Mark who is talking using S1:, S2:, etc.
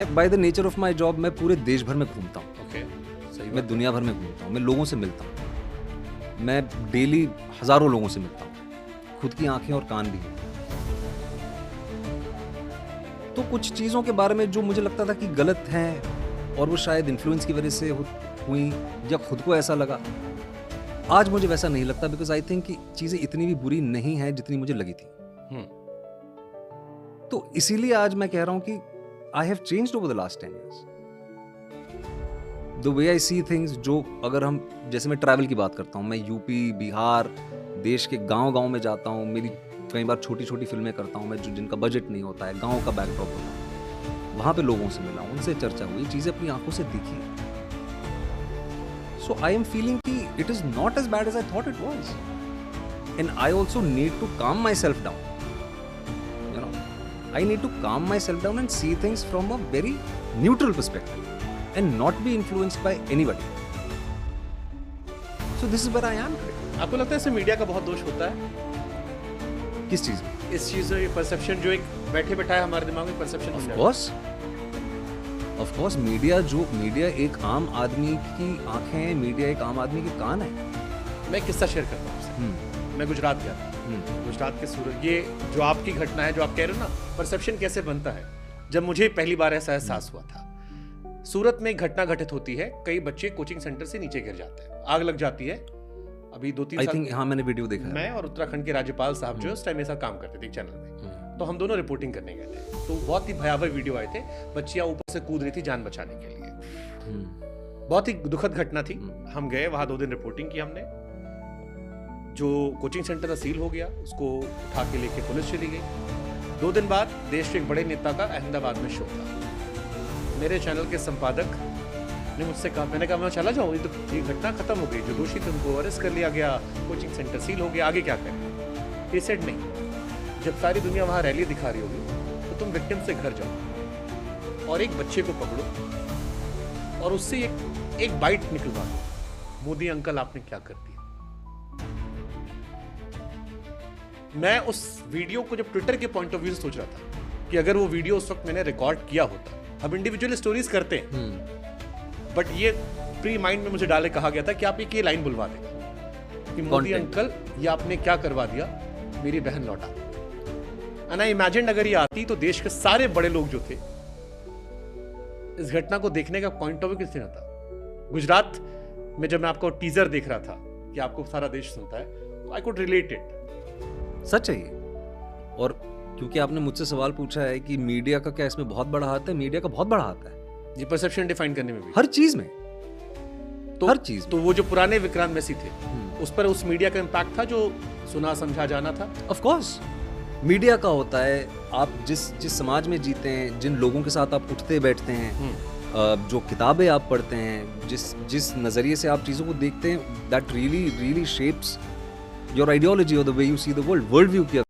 S1: By the nature of my job मैं पूरे देश भर में घूमता हूँ।
S2: ओके, सही
S1: मैं
S2: बात।
S1: दुनिया भर में घूमता हूँ, मैं लोगों से मिलता हूँ, मैं डेली हजारों लोगों से मिलता हूँ, खुद की आंखें और कान भी हैं। तो कुछ चीज़ों के बारे में जो मुझे लगता था कि गलत हैं और वो शायद इन्फ्लुएंस की वजह से हुई या खुद को ऐसा लगा, आज मुझे वैसा नहीं लगता बिकॉज आई थिंक कि चीज़ें इतनी भी बुरी नहीं हैं जितनी मुझे लगी थी।
S2: हम्म,
S1: तो इसीलिए आज मैं कह रहा हूँ कि I have changed over the last 10 years. The way I see things, जो अगर हम जैसे मैं ट्रैवल की बात करता हूँ, मैं यूपी, बिहार, देश के गांव-गांव में जाता हूँ, मेरी कई बार छोटी-छोटी फिल्में करता हूँ मैं जो जिनका बजट नहीं होता है, गांव का बैकड्रॉप होता है, वहाँ पे लोगों से मिला, उनसे चर्चा हुई, चीज़ें अपनी आंखों से दिखी। सो आई एम फीलिंग कि it is not as bad as I thought it was and I also need to calm myself down. You know, I need to calm myself down and see things from a very neutral perspective and not be influenced by anybody. So this is where I am today.
S2: आपको लगता है इसमें media का बहुत दोष होता है?
S1: किस चीज में?
S2: इस चीज़ में परसेप्शन जो एक बैठे बैठाए हमारे दिमाग में परसेप्शन
S1: Of course, मीडिया एक आम आदमी की आंखें हैं, मीडिया एक आम आदमी के कान है.
S2: मैं किस्सा शेयर करता हूँ आपसे। मैं गुजरात गया था। गुजरात के सूरत, ये जो आपकी घटना है जो आप कह रहे हो ना, परसेप्शन कैसे बनता है, जब मुझे पहली बार ऐसा एहसास हुआ था। सूरत में एक घटना घटित होती है, कई बच्चे कोचिंग सेंटर से नीचे गिर जाते हैं, आग लग जाती है। अभी 2-3
S1: आई
S2: साल
S1: थिंक हाँ, मैंने वीडियो देखा है.
S2: मैं और उत्तराखंड के राज्यपाल साहब जो उस टाइम ऐसा काम करते थे एक चैनल में, तो हम दोनों रिपोर्टिंग करने गए थे। तो बहुत ही भयावह वीडियो आए थे, बच्चियां ऊपर से कूद रही थी जान बचाने के लिए। बहुत ही दुखद घटना थी। हम गए वहां, 2 दिन रिपोर्टिंग की हमने। जो कोचिंग सेंटर सील हो गया, उसको उठा के लेके पुलिस चली गई। 2 दिन बाद देश के एक बड़े नेता का अहमदाबाद में शो था। मेरे चैनल के संपादक ने मुझसे कहा, मैंने कहा मैं चला जाऊँ, ये घटना खत्म हो गई, जो दोषी थे उनको अरेस्ट कर लिया गया, कोचिंग सेंटर सील हो गया, आगे क्या करें? ये सेड नहीं, जब सारी दुनिया वहाँ रैली दिखा रही होगी तो तुम विक्टिम से घर जाओ और एक बच्चे को पकड़ो और उससे एक बाइट निकलवा दो, मोदी अंकल आपने क्या कर दिया। मैं उस वीडियो को जब ट्विटर के पॉइंट ऑफ व्यू से सोच रहा था कि अगर वो वीडियो उस वक्त मैंने रिकॉर्ड किया होता, अब इंडिविजुअल स्टोरीज करते हैं, बट ये प्री माइंड में मुझे डाले कहा गया था कि आप एक ये लाइन बुलवा दें कि मोदी अंकल ये आपने क्या करवा दिया, मेरी बहन लौटा। एंड आई इमेजिन अगर ये आती तो देश के सारे बड़े लोग जो थे, इस घटना को देखने का पॉइंट ऑफ व्यू किससे था। गुजरात में जब मैं आपको टीजर देख रहा था कि आपको सारा देश सुनता है, तो आई कुड रिलेट इट।
S1: सच है ये। और क्योंकि आपने मुझसे सवाल पूछा है कि मीडिया का क्या इसमें बहुत बड़ा हाथ है, मीडिया का बहुत बड़ा हाथ है
S2: ये परसेप्शन डिफाइन करने में भी,
S1: हर चीज में। हर चीज में।
S2: तो वो जो पुराने विक्रांत मैसी थे, उस पर उस मीडिया का इम्पैक्ट था जो सुना समझा जाना था।
S1: ऑफ कोर्स मीडिया का होता है, आप जिस समाज में जीते हैं, जिन लोगों के साथ आप उठते बैठते हैं, जो किताबें आप पढ़ते हैं, जिस नजरिए से आप चीजों को देखते हैं, that really shapes your ideology और the way you see the world view की